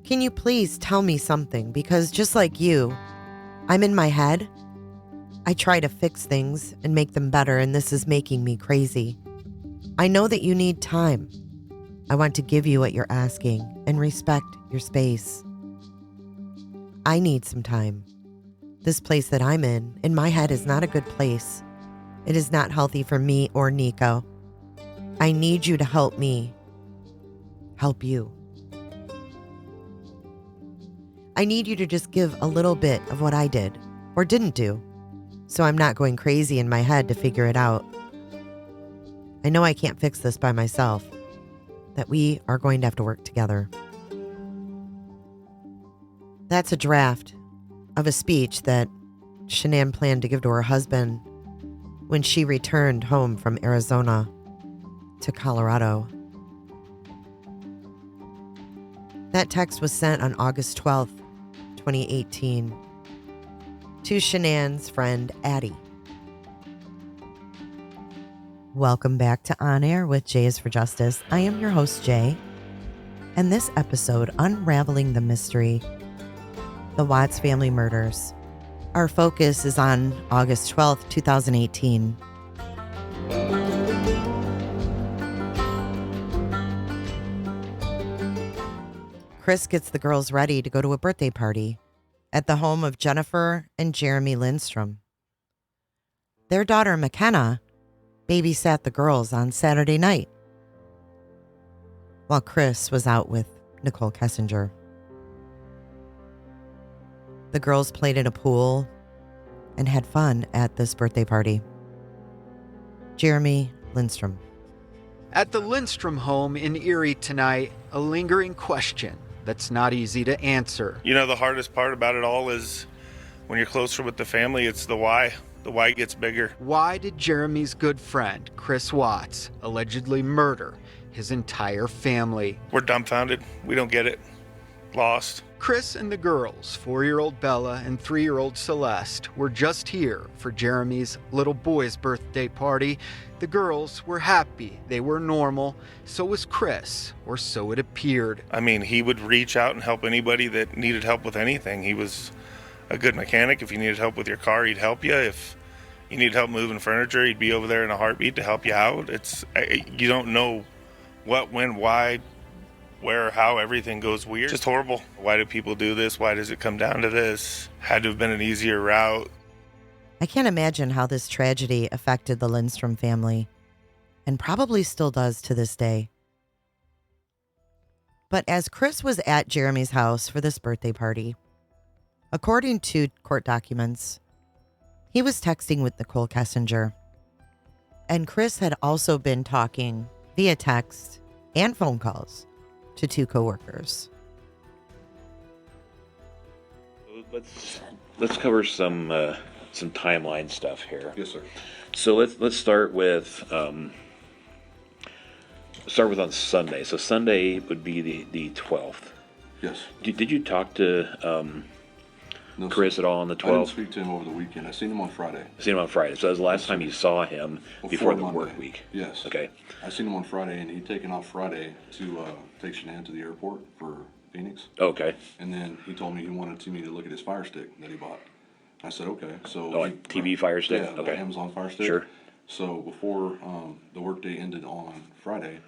Can you please tell me something? Because just like you, I'm in my head. I try to fix things and make them better, and this is making me crazy. I know that you need time. I want to give you what you're asking and respect your space. I need some time. This place that I'm in my head, is not a good place. It is not healthy for me or Nico. I need you to help me. Help you. I need you to just give a little bit of what I did or didn't do, so I'm not going crazy in my head to figure it out. I know I can't fix this by myself, that we are going to have to work together. That's a draft of a speech that Shanann planned to give to her husband when she returned home from Arizona to Colorado. That text was sent on August 12th, 2018, to Shanann's friend Addie. Welcome back to On Air with Jay is for Justice. I am your host, Jay, and this episode, unraveling the mystery, the Watts family murders. Our focus is on August 12th, 2018. Chris gets the girls ready to go to a birthday party at the home of Jennifer and Jeremy Lindstrom. Their daughter, McKenna, babysat the girls on Saturday night, while Chris was out with Nicole Kessinger. The girls played in a pool and had fun at this birthday party. Jeremy Lindstrom. At the Lindstrom home in Erie tonight, a lingering question that's not easy to answer. You know, the hardest part about it all is when you're closer with the family, it's the why. The why gets bigger. Why did Jeremy's good friend, Chris Watts, allegedly murder his entire family? We're dumbfounded. We don't get it. Lost. Chris and the girls, 4-year-old Bella and 3-year-old Celeste, were just here for Jeremy's little boy's birthday party. The girls were happy. They were normal. So was Chris, or so it appeared. I mean, he would reach out and help anybody that needed help with anything. He was a good mechanic. If you needed help with your car, he'd help you. If you needed help moving furniture, he'd be over there in a heartbeat to help you out. You don't know what, when, why, where, how everything goes weird. Just horrible. Why do people do this? Why does it come down to this? Had to have been an easier route. I can't imagine how this tragedy affected the Lindstrom family, and probably still does to this day. But as Chris was at Jeremy's house for this birthday party, according to court documents, he was texting with Nicole Kessinger. And Chris had also been talking via text and phone calls to 2 coworkers. Let's cover some timeline stuff here. Yes, sir. So let's start with on Sunday. So Sunday would be the 12th. Yes. Did you talk to No, Chris sir. at all on the I didn't 12th? speak to him over the weekend. I seen him on Friday. I seen him on Friday. So that was the last time you saw him before the Monday. work week. Yes. Okay. I seen him on Friday, and he'd taken off Friday to take Shanann to the airport for Phoenix. Okay. And then he told me he wanted me to look at his Fire Stick that he bought. I said, okay. So Oh, like TV Fire Stick? Yeah, Okay. the Amazon Fire Stick. Sure. So before the workday ended on Friday,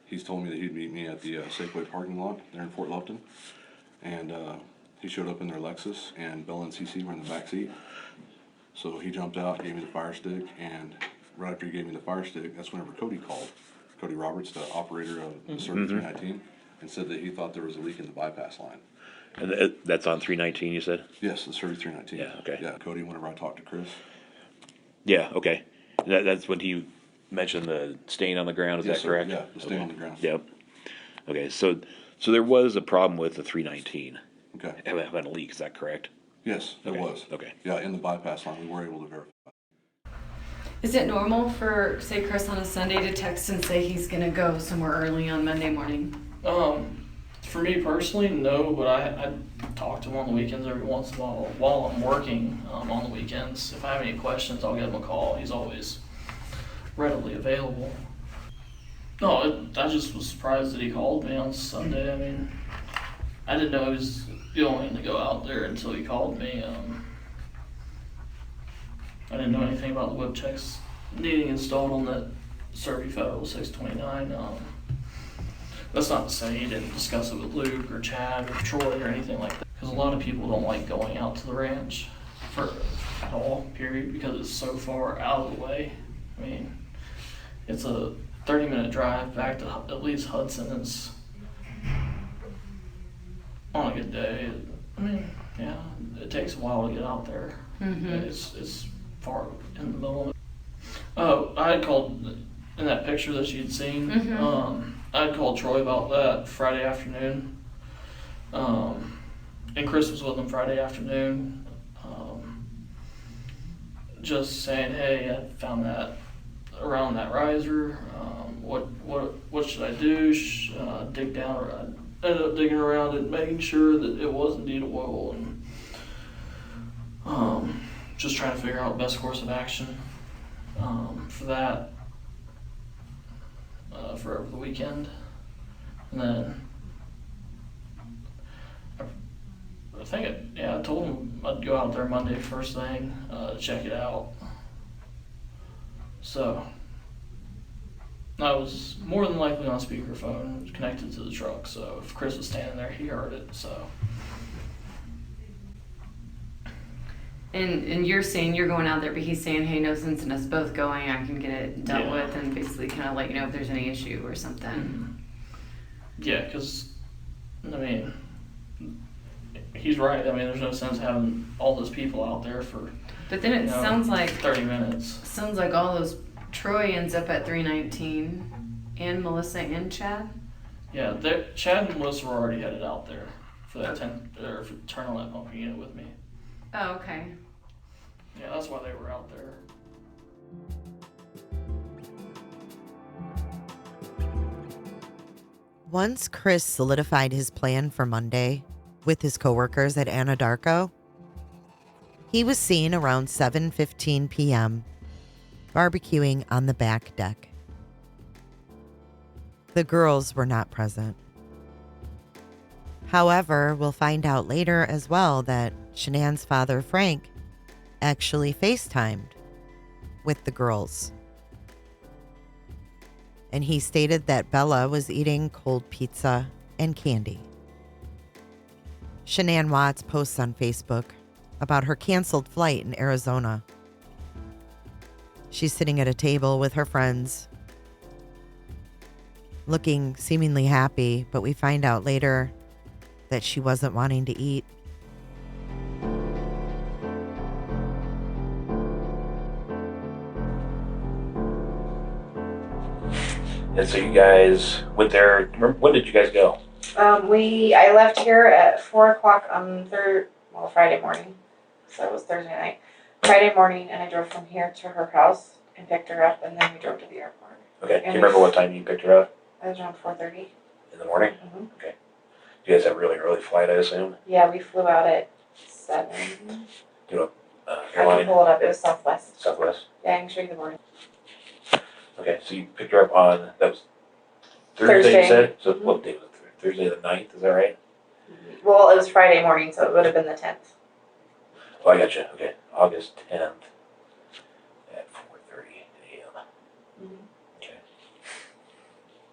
he's told me that he'd meet me at the Safeway parking lot there in Fort Lupton. And he showed up in their Lexus, and Bella and CC were in the back seat. So he jumped out, gave me the Fire Stick, and right after he gave me the Fire Stick, that's whenever Cody called. Cody Roberts, the operator of the Cervi 319, and said that he thought there was a leak in the bypass line. And that's on 319, you said? Yes, the Cervi 319. Yeah, okay. Yeah, Cody, whenever I talked to Chris. Yeah, okay. That's when he mentioned the stain on the ground, is Yes, that sir. correct? Yeah, the stain on the ground. Yep. Okay, so there was a problem with the 319 Okay. having a leak, is that correct? Yes, it Okay, was. okay. Yeah, in the bypass line, we were able to verify. Is it normal for, say, Chris on a Sunday to text and say he's gonna go somewhere early on Monday morning? For me personally, no, but I talk to him on the weekends every once in a while I'm working on the weekends. If I have any questions, I'll give him a call. He's always readily available. No, I just was surprised that he called me on Sunday. I mean, I didn't know he was going to go out there until he called me. I didn't know anything about the whip checks needing installed on that Cervi Federal 629. That's not to say he didn't discuss it with Luke or Chad or Troy or anything like that. Because a lot of people don't like going out to the ranch at all, period, because it's so far out of the way. I mean, it's a 30-minute drive back to at least Hudson. It's on a good day. I mean, yeah, it takes a while to get out there. It's far in the middle of it. Oh, I had called in that picture that you'd seen. I had called Troy about that Friday afternoon. And Chris was with him Friday afternoon. Just saying, hey, I found that around that riser. What should I do? Dig down, or I ended up digging around it, making sure that it was indeed oil, and just trying to figure out best course of action for that for over the weekend. And then I told him I'd go out there Monday first thing to check it out. So I was more than likely on speakerphone connected to the truck, so if Chris was standing there, he heard it. So. And you're saying you're going out there, but he's saying, hey, no sense in us both going. I can get it dealt with and basically kind of let you know if there's any issue or something. Yeah, because, I mean, he's right. I mean, there's no sense having all those people out there for. But then it sounds like 30 minutes. Sounds like all those. Troy ends up at 319, and Melissa and Chad. Yeah, Chad and Melissa were already headed out there for that turn on that pumping unit with me. Oh, okay. Yeah, that's why they were out there. Once Chris solidified his plan for Monday with his coworkers at Anadarko, he was seen around 7:15 p.m. barbecuing on the back deck. The girls were not present. However, we'll find out later as well that Shanann's father, Frank, actually FaceTimed with the girls. And he stated that Bella was eating cold pizza and candy. Shanann Watts posts on Facebook about her canceled flight in Arizona. She's sitting at a table with her friends, looking seemingly happy, but we find out later that she wasn't wanting to eat. And so you guys went there. When did you guys go? I left here at 4:00 on Friday morning. So it was Thursday night. Friday morning, and I drove from here to her house and picked her up, and then we drove to the airport. Okay. Do you remember what time you picked her up? It was around 4:30. In the morning? Mm-hmm. Okay. You guys have a really early flight, I assume? Yeah, we flew out at 7. Do you know I airline? can pull it up. It was Southwest. Southwest? Yeah, I can show you the boarding. Okay, so you picked her up on, that was Thursday, Thursday. you said? So Mhm. what day was it? Thursday the 9th, is that right? Well, it was Friday morning, so it would have been the 10th. Oh, I got you. Okay, August 10th at 4:30 a.m. Mhm. Okay.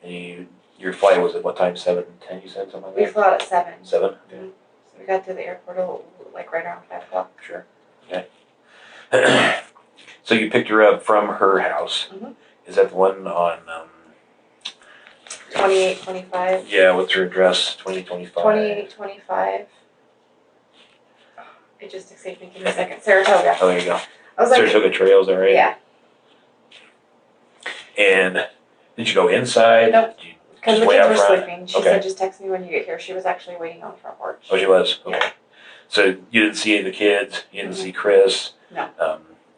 And your flight was at what time? 7:10, you said, something like We that? flew out at 7. 7? Okay, Mhm. So we got to the airport like right around 5 o'clock. sure. Okay. So you picked her up from her house. Mhm. Is that the one on, 2825. yeah, what's her address? 2025? 2825. It just escaped me. Give me a second. Saratoga. Oh, there you go. I was like, Saratoga Trails, all right? yeah. And did you go inside? Nope. Did you Because just the wait kids out were front? sleeping. She Okay. said, just text me when you get here. She was actually waiting on the front porch. Oh, she was? Yeah. Okay. So you didn't see any of the kids? You didn't Mhm. see Chris? No.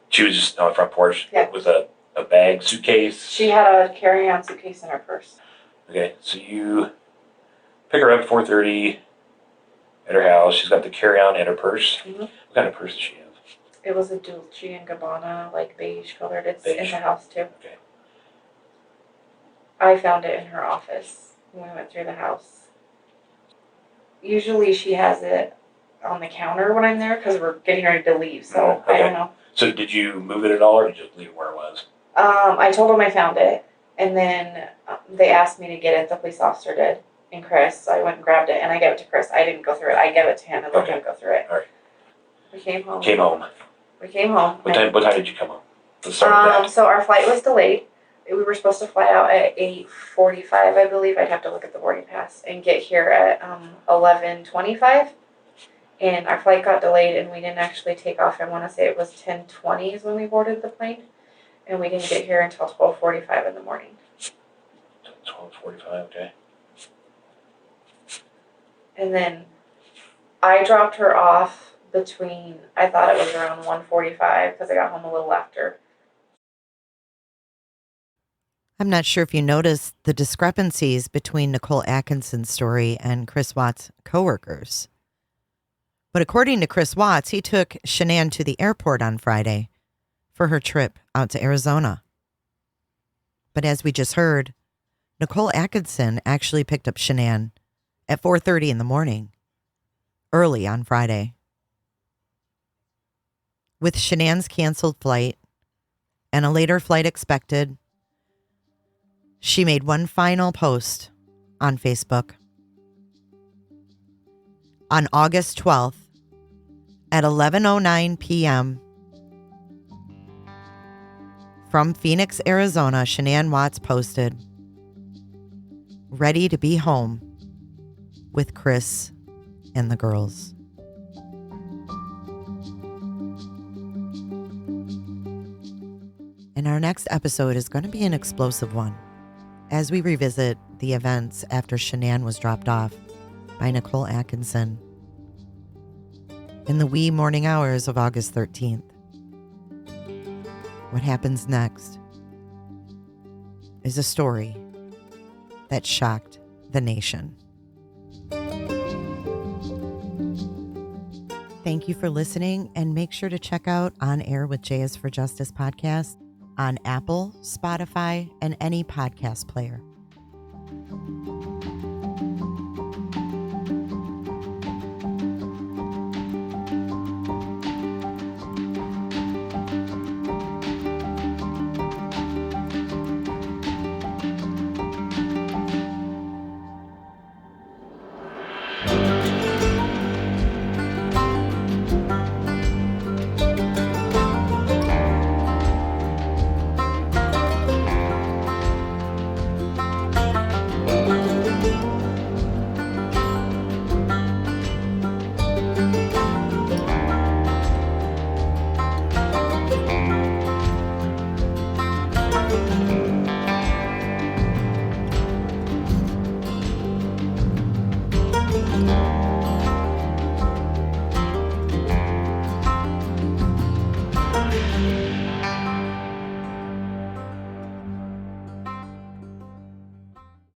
She was just on the front porch Yeah. with a bag, suitcase? She had a carry-on suitcase in her purse. Okay, so you pick her up at 4:30 at her house. She's got the carry-on and her purse. Mhm. What kind of purse does she have? It was a Dolce & Gabbana, like beige colored. It's in Beige. the house too. Okay. I found it in her office when we went through the house. usually she has it on the counter when I'm there because we're getting ready to leave. So I don't know. So did you move it at all, or did you just leave it where it was? I told them I found it, and then they asked me to get it. The police officer did, and Chris. So I went and grabbed it, and I gave it to Chris. I didn't go through it. I gave it to him and let him go through it. All right. We came home. We came home. What time did you come home? Let's start with that. So our flight was delayed. We were supposed to fly out at 8:45, I believe. I'd have to look at the boarding pass and get here at 11:25. And our flight got delayed, and we didn't actually take off. I want to say it was 10:20 is when we boarded the plane, and we didn't get here until 12:45 in the morning. 12:45. Okay. And then I dropped her off between. I thought it was around 1:45 because I got home a little after. I'm not sure if you noticed the discrepancies between Nicole Atkinson's story and Chris Watts' coworkers. But according to Chris Watts, he took Shanann to the airport on Friday for her trip out to Arizona. But as we just heard, Nicole Atkinson actually picked up Shanann at 4:30 in the morning, early on Friday. With Shanann's canceled flight and a later flight expected, she made one final post on Facebook. On August 12th at 11:09 p.m. from Phoenix, Arizona, Shanann Watts posted, "Ready to be home with Chris and the girls." And our next episode is going to be an explosive one as we revisit the events after Shanann was dropped off by Nicole Atkinson in the wee morning hours of August 13th. What happens next is a story that shocked the nation. Thank you for listening, and make sure to check out On Air with Jay is for Justice podcast on Apple, Spotify, and any podcast player.